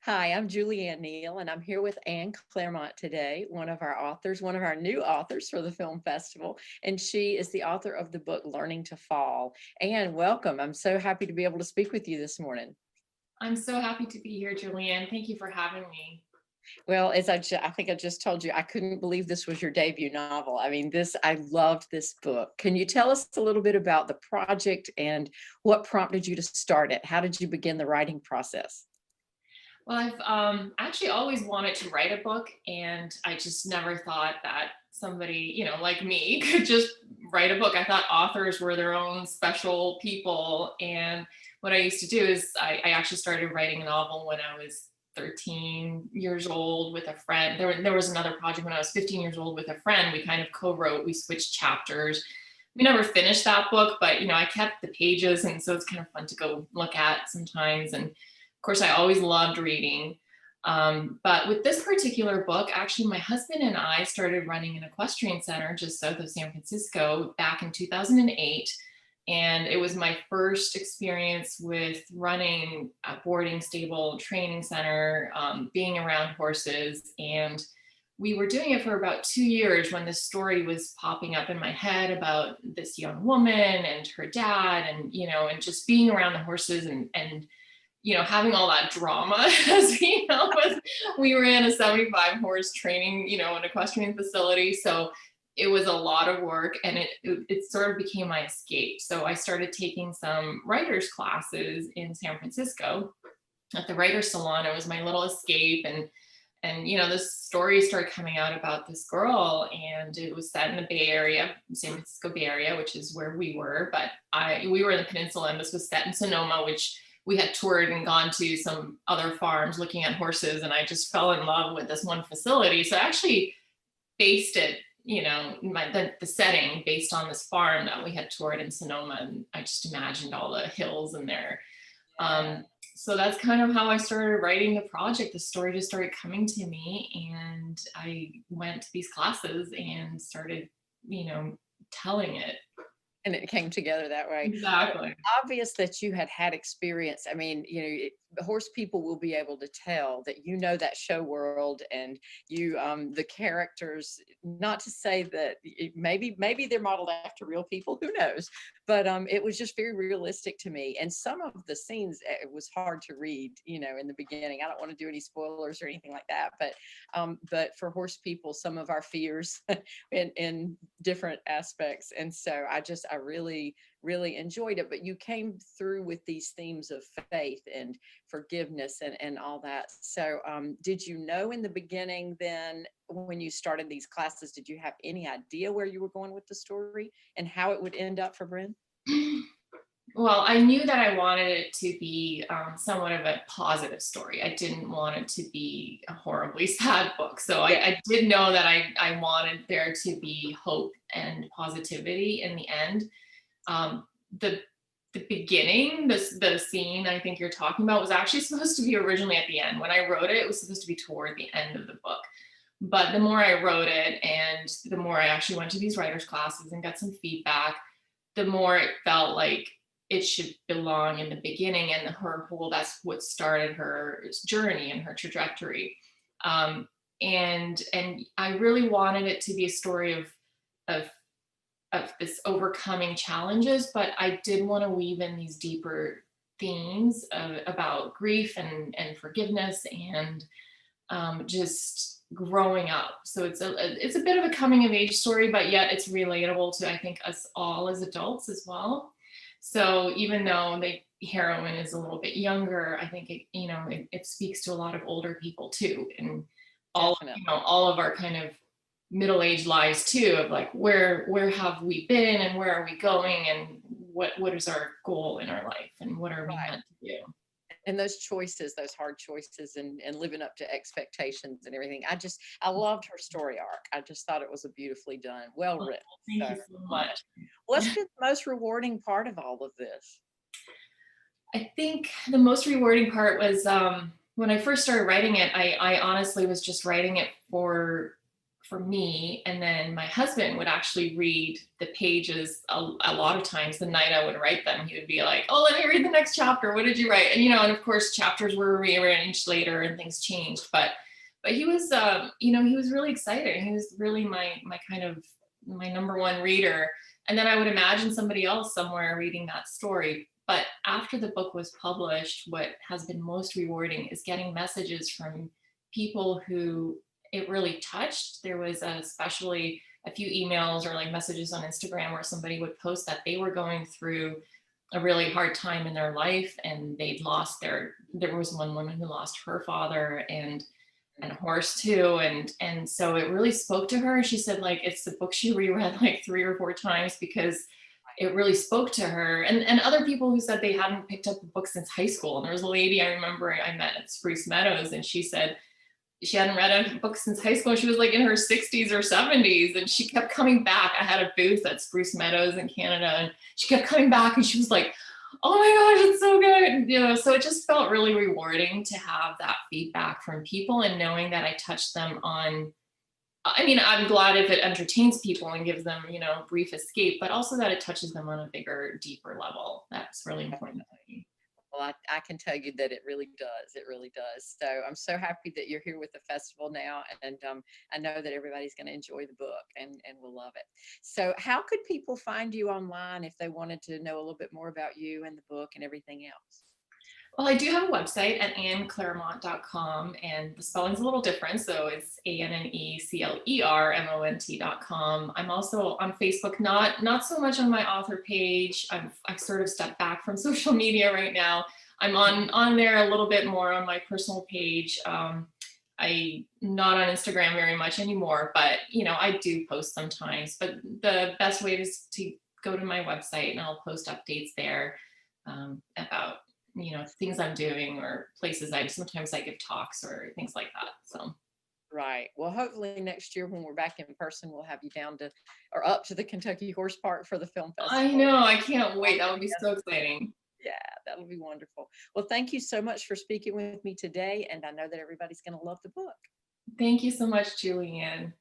Hi, I'm Julianne Neal, and I'm here with Anne Clermont today, one of our authors, one of our new authors for the film festival. And she is the author of the book Learning to Fall. Anne, welcome. I'm so happy to be able to speak with you this morning. I'm so happy to be here, Julianne. Thank you for having me. Well, I think I just told you, I couldn't believe this was your debut novel. I mean, I loved this book. Can you tell us a little bit about the project and what prompted you to start it? How did you begin the writing process? Well, I've actually always wanted to write a book, and I just never thought that somebody, like me, could just write a book. I thought authors were their own special people. And what I used to do is I actually started writing a novel when I was 13 years old with a friend. There was another project when I was 15 years old with a friend. We kind of co-wrote, we switched chapters. We never finished that book, but I kept the pages, and so it's kind of fun to go look at sometimes. And of course, I always loved reading. But with this particular book, actually, my husband and I started running an equestrian center just south of San Francisco back in 2008. And it was my first experience with running a boarding stable training center, being around horses. And we were doing it for about 2 years when this story was popping up in my head about this young woman and her dad, and just being around the horses and having all that drama as we ran a 75 horse training, an equestrian facility. So it was a lot of work, and it sort of became my escape. So I started taking some writers classes in San Francisco at the writer's salon. It was my little escape. And this story started coming out about this girl, and it was set in the Bay Area, San Francisco Bay Area, which is where we were. But we were in the peninsula, and this was set in Sonoma, which we had toured and gone to some other farms looking at horses. And I just fell in love with this one facility. So I actually based it, the setting based on this farm that we had toured in Sonoma. And I just imagined all the hills in there. Yeah. Um, so that's kind of how I started writing the project. The story just started coming to me, and I went to these classes and started, telling it. And it came together that way. Well, Exactly. obvious that you had experience. I mean, the horse people will be able to tell that that show world, and the characters. Not to say that maybe they're modeled after real people. Who knows? But it was just very realistic to me. And some of the scenes, it was hard to read. In the beginning, I don't want to do any spoilers or anything like that. But for horse people, some of our fears in different aspects. And so I really, really enjoyed it. But you came through with these themes of faith and forgiveness and all that. So did you know in the beginning then, when you started these classes, did you have any idea where you were going with the story and how it would end up for Brynn? Well, I knew that I wanted it to be somewhat of a positive story. I didn't want it to be a horribly sad book. So Yeah. I did know that I wanted there to be hope and positivity in the end. Um, the the beginning, the scene I think you're talking about was actually supposed to be originally at the end. When I wrote it, it was supposed to be toward the end of the book. But the more I wrote it, and the more I actually went to these writers' classes and got some feedback, the more it felt like it should belong in the beginning. And that's what started her journey and her trajectory. Um, and I really wanted it to be a story of of this overcoming challenges, but I did want to weave in these deeper themes about grief and forgiveness and just growing up. So it's a bit of a coming of age story, but yet it's relatable to, I think, us all as adults as well. So even though the heroine is a little bit younger, I think it speaks to a lot of older people too, and Definitely. all of our kind of middle-aged lives too, of like where have we been and where are we going, and what is our goal in our life, and what are we Right. meant to do. And those choices, those hard choices, and living up to expectations and everything. I loved her story arc. I just thought it was a beautifully done, well Well, written. thank So you so much. what's been the most rewarding part of all of this? I think the most rewarding part was when I first started writing it. I honestly was just writing it for me, and then my husband would actually read the pages a lot of times the night I would write them. He would be like, oh, let me read the next chapter. What did you write? And, and of course chapters were rearranged later and things changed, but he was, he was really excited. He was really my kind of my number one reader. And then I would imagine somebody else somewhere reading that story. But after the book was published, what has been most rewarding is getting messages from people who it really touched. There was especially a few emails or like messages on Instagram where somebody would post that they were going through a really hard time in their life, and they'd lost there was one woman who lost her father and a horse too. And so it really spoke to her. She said like it's the book she reread like 3 or 4 times because it really spoke to her. And other people who said they hadn't picked up a book since high school. And there was a lady I remember I met at Spruce Meadows, and she said she hadn't read a book since high school. She was like in her 60s or 70s, and she kept coming back. I had a booth at Spruce Meadows in Canada, and she kept coming back, and she was like, oh my gosh, it's so good. So it just felt really rewarding to have that feedback from people, and knowing that I touched them on, I mean, I'm glad if it entertains people and gives them, brief escape, but also that it touches them on a bigger, deeper level. That's really important to me. Well, I can tell you that it really does. It really does. So I'm so happy that you're here with the festival now. And I know that everybody's going to enjoy the book and will love it. So how could people find you online if they wanted to know a little bit more about you and the book and everything else? Well, I do have a website at anneclermont.com, and the spelling's a little different. So it's ANNECLERMONT.com. I'm also on Facebook, not so much on my author page. I've sort of stepped back from social media right now. I'm on there a little bit more on my personal page. I'm not on Instagram very much anymore, but I do post sometimes. But the best way is to go to my website, and I'll post updates there about things I'm doing, or places sometimes I give talks or things like that. So. Right. Well, hopefully next year when we're back in person, we'll have you down to or up to the Kentucky Horse Park for the film I festival. know, I can't wait. That would be so exciting. Yeah, that'll be wonderful. Well, thank you so much for speaking with me today. And I know that everybody's going to love the book. Thank you so much, Julianne.